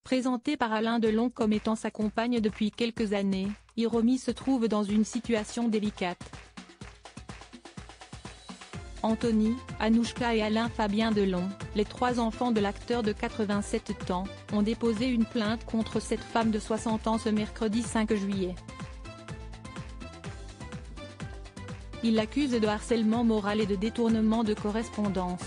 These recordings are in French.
Présentée par Alain Delon comme étant sa compagne depuis quelques années, Hiromi se trouve dans une situation délicate. Anthony, Anouchka et Alain Fabien Delon, les 3 enfants de l'acteur de 87 ans, ont déposé une plainte contre cette femme de 60 ans ce mercredi 5 juillet. Ils l'accusent de harcèlement moral et de détournement de correspondance.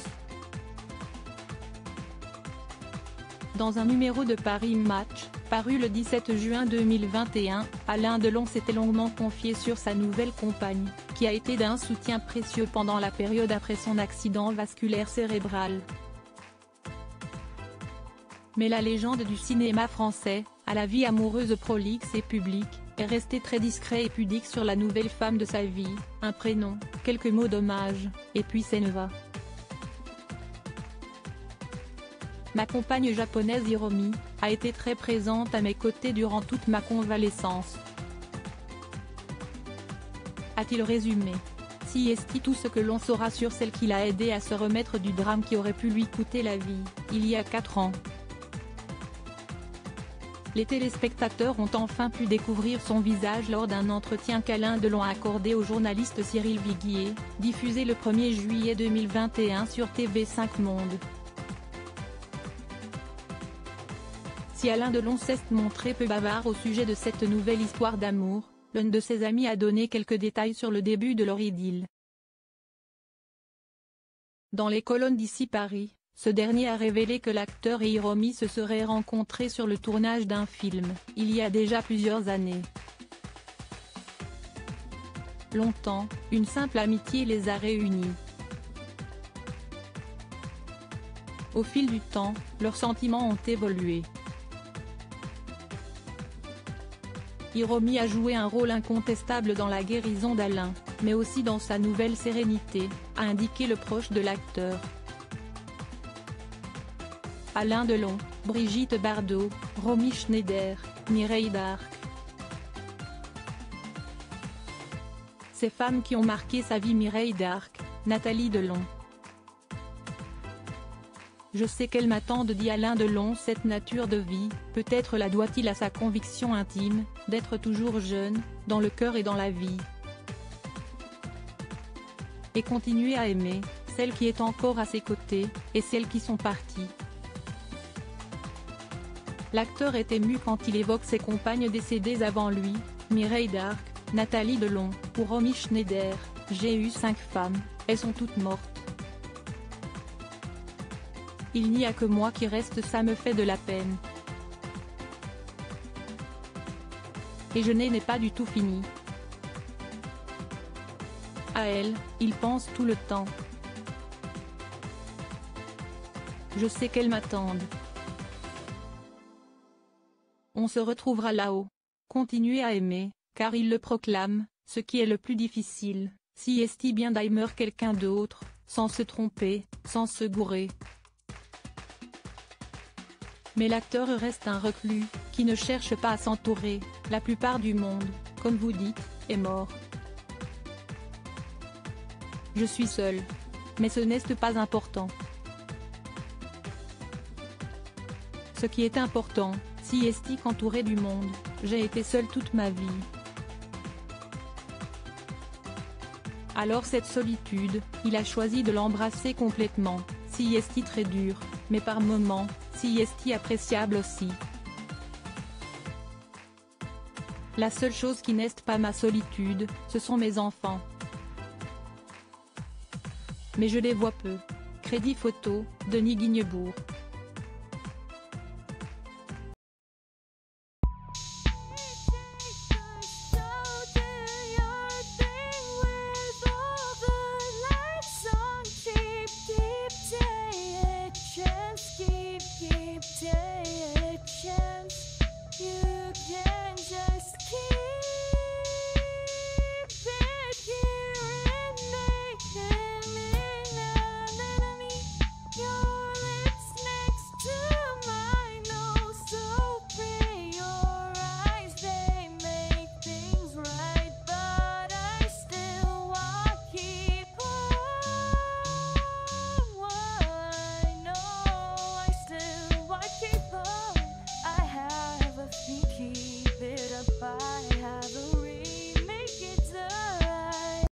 Dans un numéro de Paris Match, paru le 17 juin 2021, Alain Delon s'était longuement confié sur sa nouvelle compagne, qui a été d'un soutien précieux pendant la période après son accident vasculaire cérébral. Mais la légende du cinéma français, à la vie amoureuse prolixe et publique, est resté très discret et pudique sur la nouvelle femme de sa vie, un prénom, quelques mots d'hommage, et puis s'en va. Ma compagne japonaise Hiromi a été très présente à mes côtés durant toute ma convalescence, a-t-il résumé. Si est tout ce que l'on saura sur celle qui l'a aidé à se remettre du drame qui aurait pu lui coûter la vie, il y a 4 ans. Les téléspectateurs ont enfin pu découvrir son visage lors d'un entretien qu'Alain Delon a accordé au journaliste Cyril Viguier, diffusé le 1er juillet 2021 sur TV5 Monde. Si Alain Delon s'est montré peu bavard au sujet de cette nouvelle histoire d'amour, l'un de ses amis a donné quelques détails sur le début de leur idylle. Dans les colonnes d'Ici Paris, ce dernier a révélé que l'acteur et Hiromi se seraient rencontrés sur le tournage d'un film, il y a déjà plusieurs années. Longtemps, une simple amitié les a réunis. Au fil du temps, leurs sentiments ont évolué. Hiromi a joué un rôle incontestable dans la guérison d'Alain, mais aussi dans sa nouvelle sérénité, a indiqué le proche de l'acteur. Alain Delon, Brigitte Bardot, Romy Schneider, Mireille d'Arc. Ces femmes qui ont marqué sa vie. Mireille d'Arc, Nathalie Delon. Je sais qu'elle m'attend, dit Alain Delon. Cette nature de vie, peut-être la doit-il à sa conviction intime, d'être toujours jeune, dans le cœur et dans la vie. Et continuer à aimer, celles qui est encore à ses côtés, et celles qui sont parties. L'acteur est ému quand il évoque ses compagnes décédées avant lui, Mireille d'Arc, Nathalie Delon, ou Romy Schneider. J'ai eu 5 femmes, elles sont toutes mortes. Il n'y a que moi qui reste, ça me fait de la peine. Et je n'ai pas du tout fini. À elle, il pense tout le temps. Je sais qu'elles m'attendent. On se retrouvera là-haut. Continuez à aimer, car il le proclame, ce qui est le plus difficile, si est bien d'aimer quelqu'un d'autre, sans se tromper, sans se gourer. Mais l'acteur reste un reclus, qui ne cherche pas à s'entourer. La plupart du monde, comme vous dites, est mort. Je suis seul. Mais ce n'est pas important. Ce qui est important, si est qu'entouré du monde, j'ai été seul toute ma vie. Alors cette solitude, il a choisi de l'embrasser complètement, si est très dur, mais par moments, si est appréciable aussi. La seule chose qui n'est pas ma solitude, ce sont mes enfants. Mais je les vois peu. Crédit photo, Denis Guignebourg.